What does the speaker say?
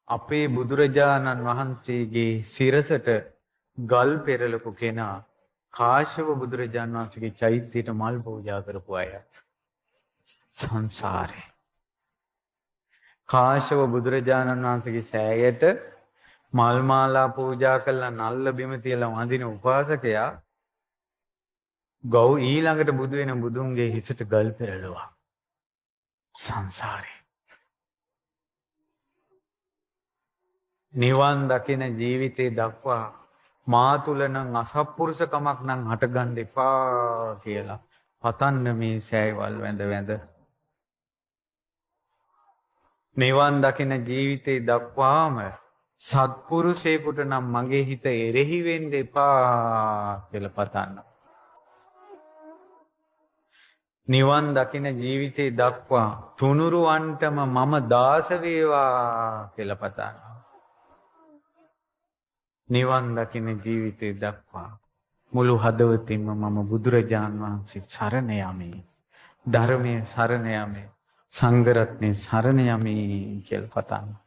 අපේ බුදුරජාණන් වහන්සේගේ සිරසට ගල් පෙරලපු කෙනා කාශ්‍යප බුදුරජාණන් වහන්සේගේ චෛත්‍යයට මල් පූජා කරපු අය සංසාරේ. කාශ්‍යප බුදුරජාණන් වහන්සේගේ සෑයට මල් මාලා පූජා කළා නල්ල බිම තියලා වඳින උපාසකයා ගෞ ඊළඟට බුදු වෙන බුදුන්ගේ හිසට ගල් පෙරළුවා. සංසාරේ. නිවන් දකින ජීවිතේ දක්වා මා තුල නම් අසත්පුරුෂකමක් නම් හටගන්න එපා කියලා පතන්න මේ සෑයවල් වැඳ වැඳ. නිවන් දකින ජීවිතේ දක්වාම සත්පුරුෂයෙකුට නම් මගේ හිත එරෙහි වෙන්න එපා කියලා පතන්න. නිවන් දකින ජීවිතේ දක්වා තුනුරුවන්ටම මම දාස වේවා කියලා පතන්න. නිවන් දකින ජීවිතේ දක්වා මුළු හදවතින්ම මම බුදුරජාන් වහන්සේ සරණ යමි. ධර්මයේ සරණ යමි. සංඝ රත්නයේ සරණ යමි කියලා පතන්න.